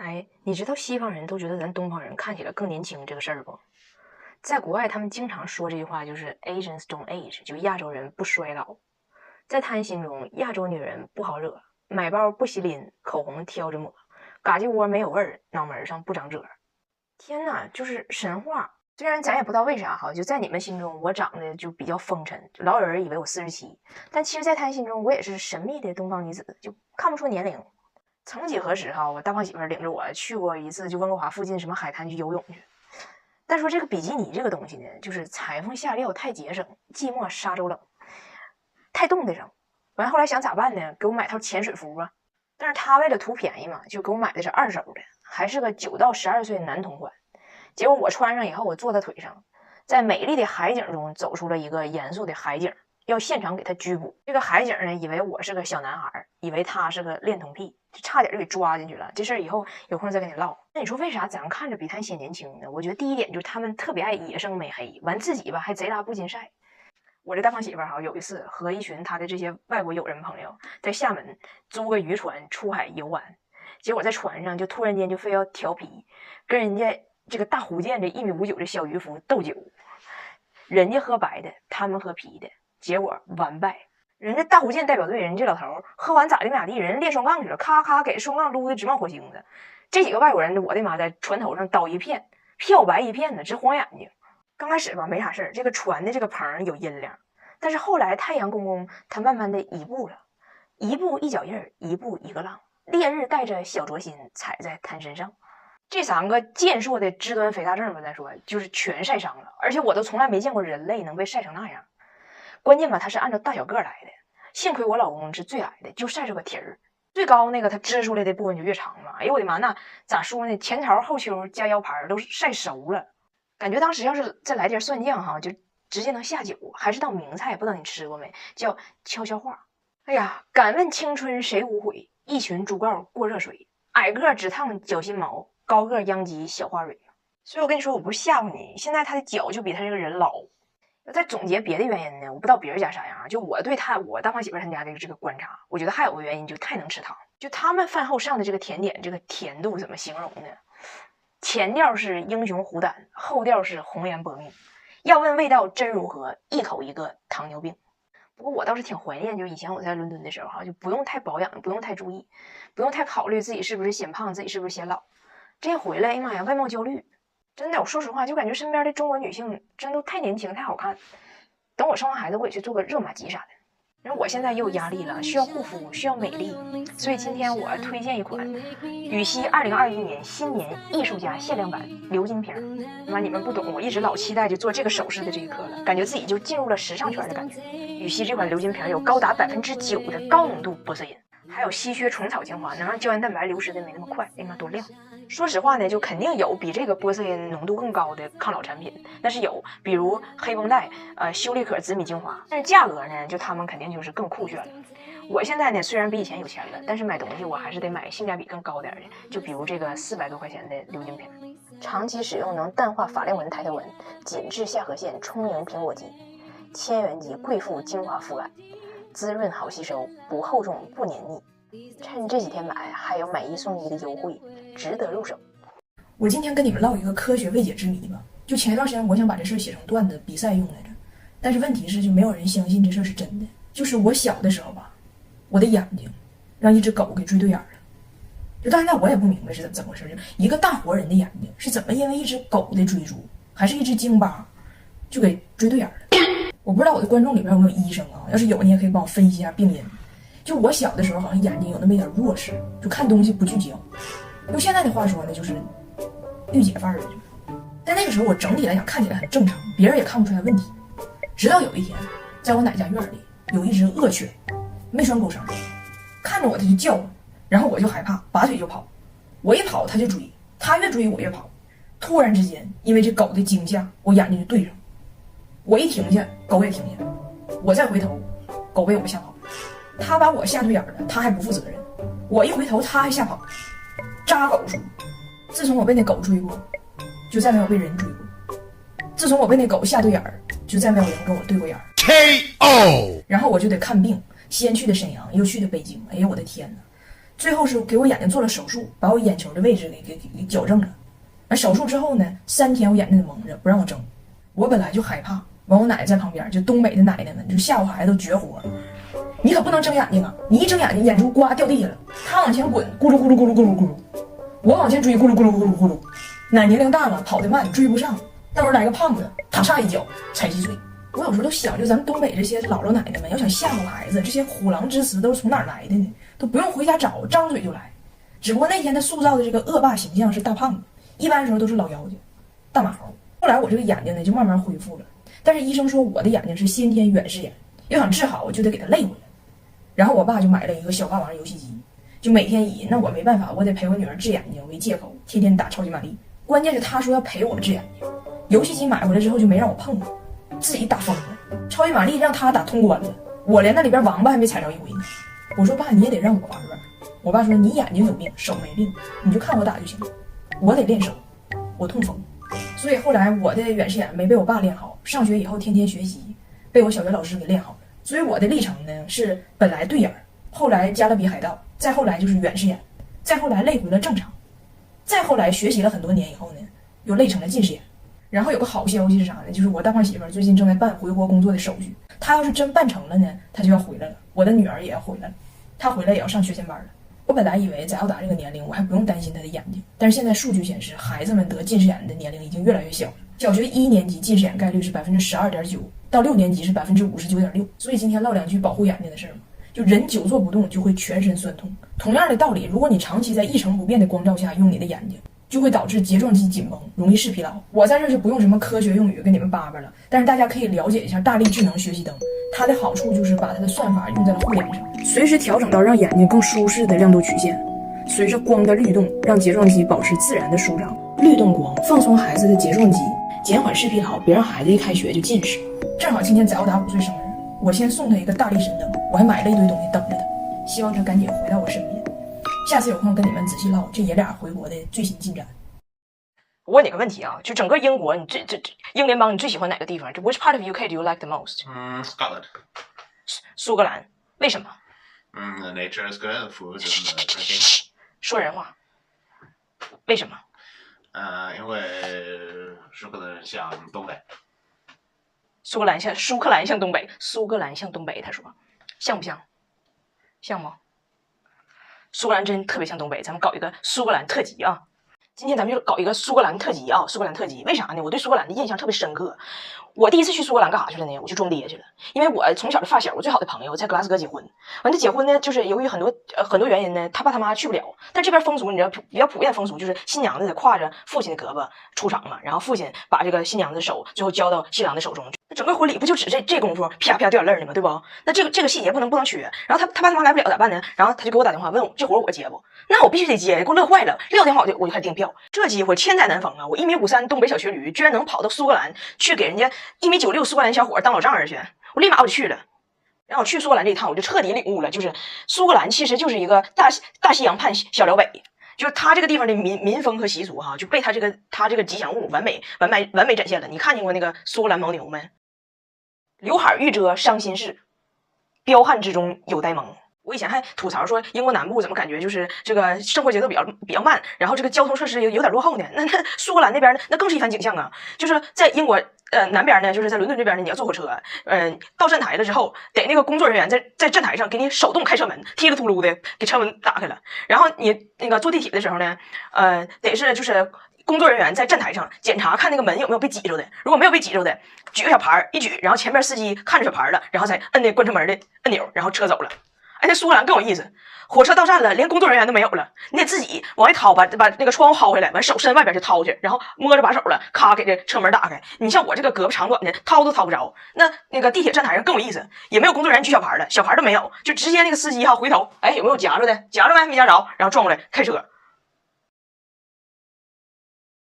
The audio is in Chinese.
哎，你知道西方人都觉得咱东方人看起来更年轻这个事儿不？在国外，他们经常说这句话，就是 Asians don't age，就亚洲人不衰老。在他们心中，亚洲女人不好惹，买包不稀拎，口红挑着抹，嘎叽窝没有味儿，脑门上不长褶。天哪，就是神话。虽然咱也不知道为啥哈，就在你们心中，我长得就比较风尘，就老有人以为我47，但其实，在他们心中，我也是神秘的东方女子，就看不出年龄。曾几何时哈，我大胖媳妇领着我去过一次，就温哥华附近什么海滩去游泳去。但说这个比基尼这个东西呢，就是裁缝下料太节省，寂寞沙洲冷，太冻得上。完后来想咋办呢？给我买套潜水服吧。但是他为了图便宜嘛，就给我买的是二手的，还是个9到12岁男童款。结果我穿上以后，我坐在腿上，在美丽的海景中走出了一个严肃的海景。要现场给他拘捕。这个海景呢，以为我是个小男孩，以为他是个恋童癖，就差点就给抓进去了。这事儿以后有空再跟你唠。那你说为啥咱看着比他显年轻呢？我觉得第一点就是他们特别爱野生美黑，完自己吧还贼拉不经晒。我这大胖媳妇哈，有一次和一群他的这些外国友人朋友在厦门租个渔船出海游玩，结果在船上就突然间就非要调皮，跟人家这个大福建这1.59米的小渔夫斗酒，人家喝白的，他们喝啤的。结果完败，人家大福建代表队，人家这老头喝完咋的咋地，人家练双杠去了，咔咔给双杠撸的直冒火星子。这几个外国人，我的妈，在船头上倒一片，漂白一片的，直晃眼睛。刚开始吧没啥事儿，这个船的这个棚有阴凉，但是后来太阳公公他慢慢的移步了，一步一脚印，一步一个浪，烈日带着小灼心踩在滩身上。这3个健硕的肢端肥大症吧，咱说就是全晒伤了，而且我都从来没见过人类能被晒成那样。关键吧，他是按照大小个来的，幸亏我老公是最矮的，就晒出个蹄儿。最高那个他支出来的部分就越长了。哎呦我的妈，那咋说呢？前槽后丘加腰盘都晒熟了，感觉当时要是再来点蒜酱哈，就直接能下酒，还是道名菜，不知道你吃过没？叫悄悄话。哎呀，敢问青春谁无悔？一群猪羔过热水，矮个只烫脚心毛，高个殃及小花蕊。所以我跟你说，我不是吓唬你，现在他的脚就比他这个人老。再总结别的原因呢，我不知道别人家啥样，就我对我大胖媳妇他们家的这个观察，我觉得还有个原因就太能吃糖。就他们饭后上的这个甜点，这个甜度怎么形容呢？前调是英雄虎胆，后调是红颜薄命。要问味道真如何，一口一个糖尿病。不过我倒是挺怀念，就以前我在伦敦的时候哈，就不用太保养，不用太注意，不用太考虑自己是不是显胖，自己是不是显老。这回来，哎呀妈呀，外貌焦虑。真的，我说实话，就感觉身边的中国女性真都太年轻、太好看。等我生完孩子，我也去做个热玛吉啥的。然后我现在也有压力了，需要护肤，需要美丽，所以今天我推荐一款羽西2021年新年艺术家限量版鎏金瓶。妈，你们不懂，我一直老期待就做这个首饰的这一刻了，感觉自己就进入了时尚圈的感觉。羽西这款鎏金瓶有高达9%的高浓度玻色因，还有稀缺虫草精华，能让胶原蛋白流失的没那么快。哎妈，多亮！说实话呢，就肯定有比这个玻色因浓度更高的抗老产品，那是有，比如黑绷带、修丽可紫米精华，但是价格呢，就他们肯定就是更酷炫了。我现在呢，虽然比以前有钱了，但是买东西我还是得买性价比更高点的，就比如这个400多块钱的鎏金瓶，长期使用能淡化法令纹、抬头纹，紧致下颌线，充盈苹果肌，千元级贵妇精华肤感，滋润好吸收，不厚重不黏腻。趁这几天买，还有买1送1的优惠，值得入手。我今天跟你们唠一个科学未解之谜吧。就前一段时间，我想把这事写成段子比赛用来着，但是问题是，就没有人相信这事是真的。就是我小的时候吧，我的眼睛让一只狗给追对眼了。就但是那我也不明白是怎么回事，就一个大活人的眼睛是怎么因为一只狗的追逐，还是一只京巴，就给追对眼了。我不知道我的观众里边有没有医生啊？要是有，你也可以帮我分析一下病因。就我小的时候好像眼睛有那么一点弱视，就看东西不聚焦。用现在的话说呢，就是御姐范儿的。但那个时候我整体来讲看起来很正常，别人也看不出来问题。直到有一天，在我奶家院里有一只恶犬，没拴狗绳，看着我它就叫，然后我就害怕，拔腿就跑。我一跑它就追，它越追我越跑。突然之间，因为这狗的惊吓，我眼睛就对上。我一停下，狗也停下。我再回头，狗被我吓跑。他把我吓对眼了，他还不负责任。我一回头，他还吓跑，扎狗术。自从我被那狗追过，就再没有被人追过。自从我被那狗吓对眼，就再没有人跟我对过眼。KO。然后我就得看病，先去的沈阳，又去的北京。哎呀，我的天哪！最后是给我眼睛做了手术，把我眼球的位置给矫正了。完手术之后呢，3天我眼睛得蒙着，不让我睁。我本来就害怕，完我奶奶在旁边，就东北的奶奶们就吓唬孩子都绝活。你可不能睁眼睛啊！你一睁眼睛，眼珠呱掉地下了。他往前滚，咕噜咕噜咕噜咕噜咕噜；我往前追，咕噜咕噜咕噜咕噜。奶年龄大了，跑得慢，追不上。到时候来个胖子，啪嚓一脚踩稀碎。我有时候都想，就咱们东北这些姥姥奶奶们，要想吓唬孩子，这些虎狼之词都是从哪儿来的呢？都不用回家找，张嘴就来。只不过那天他塑造的这个恶霸形象是大胖子，一般时候都是老妖精、大马猴。后来我这个眼睛呢就慢慢恢复了，但是医生说我的眼睛是先天远视眼，要想治好就得给他累回来。然后我爸就买了一个小霸王游戏机，就每天以那我没办法，我得陪我女儿治眼睛为借口，天天打超级玛丽。关键是他说要陪我治眼睛，游戏机买回来之后就没让我碰过，自己打疯了。超级玛丽让他打通关了，我连那里边王八还没踩着一回呢。我说爸，你也得让我玩玩。我爸说你眼睛有病，手没病，你就看我打就行了。我得练手，我痛风，所以后来我的远视眼没被我爸练好，上学以后天天学习，被我小学老师给练好了。所以我的历程呢是本来对眼，后来加勒比海盗，再后来就是远视眼，再后来累回了正常，再后来学习了很多年以后呢，又累成了近视眼。然后有个好消息是啥呢？就是我大胖媳妇最近正在办回国工作的手续，她要是真办成了呢，她就要回来了。我的女儿也要回来了，她回来也要上学前班了。我本来以为在奥达这个年龄我还不用担心她的眼睛，但是现在数据显示，孩子们得近视眼的年龄已经越来越小了。小学1年级近视眼概率是12.9%，到6年级是59.6%。所以今天唠两句保护眼睛的事儿嘛，就人久坐不动就会全身酸痛。同样的道理，如果你长期在一成不变的光照下用你的眼睛，就会导致睫状肌紧绷，容易视疲劳。我在这就不用什么科学用语跟你们叭叭了，但是大家可以了解一下大力智能学习灯，它的好处就是把它的算法用在了护眼上，随时调整到让眼睛更舒适的亮度曲线，随着光的律动让睫状肌保持自然的舒张。律动光放松孩子的睫状肌，减缓视疲劳，别让孩子一开学就近视。正好今天翟欧达5岁生日，我先送他一个大力神灯，我还买了一堆东西等着他，希望他赶紧回到我身边。下次有空跟你们仔细唠这爷俩回国的最新进展。我问你个问题啊，就整个英国，你这英联邦，你最喜欢哪个地方？就 Which part of UK do you like the most? Scotland. 苏格兰，为什么？The nature is good, the food and the drinking. 说人话，为什么？因为苏格兰像东北。苏格兰像东北，苏格兰像东北，他说像不像？像吗？苏格兰真特别像东北，咱们搞一个苏格兰特辑啊！今天咱们就搞一个苏格兰特辑啊！苏格兰特辑，为啥呢？我对苏格兰的印象特别深刻。我第一次去苏格兰干啥去了呢？我去装爹去了。因为我从小的发小，我最好的朋友在格拉斯哥结婚。完，他结婚呢，就是由于很多原因呢，他爸他妈去不了。但这边风俗你知道，比较普遍的风俗就是新娘子得挎着父亲的胳膊出场嘛，然后父亲把这个新娘子的手最后交到新郎的手中。整个婚礼不就只这功夫啪啪掉眼泪呢吗？对不？那这个细节不能缺。然后他爸他妈来不了咋办呢？然后他就给我打电话问我这活我接不？那我必须得接，给我乐坏了。撂电话我就开始订票。这机会千载难逢啊！我1.53米东北小瘸驴，居然能跑到苏格兰去给人家1.96米苏格兰小伙当老丈人去，我立马我就去了。然后我去苏格兰这一趟，我就彻底领悟了，就是苏格兰其实就是一个大西洋畔小辽北。就是他这个地方的民风和习俗哈，就被他这个吉祥物完美展现了。你看见过那个苏格兰牦牛没？刘海欲遮伤心事，彪悍之中有呆萌。我以前还吐槽说英国南部怎么感觉就是这个生活节奏比较慢，然后这个交通设施有点落后呢。那苏格兰那边呢，那更是一番景象啊！就是在英国南边呢，就是在伦敦这边呢，你要坐火车，到站台了之后，得那个工作人员在站台上给你手动开车门，踢了秃噜的给车门打开了。然后你那个坐地铁的时候呢，得是就是工作人员在站台上检查看那个门有没有被挤着的，如果没有被挤着的，举个小牌一举，然后前面司机看着小牌了，然后才摁那关车门的按钮，然后车走了。哎，那苏格兰更有意思，火车到站了，连工作人员都没有了，你得自己往外掏，把那个窗户薅回来，完手伸外边去掏去，然后摸着把手了，咔给这车门打开。你像我这个胳膊长短的，掏都掏不着。那个地铁站台上更有意思，也没有工作人员举小牌了，小牌都没有，就直接那个司机哈回头，哎有没有夹着的？夹着没？没夹着，然后转过来开车。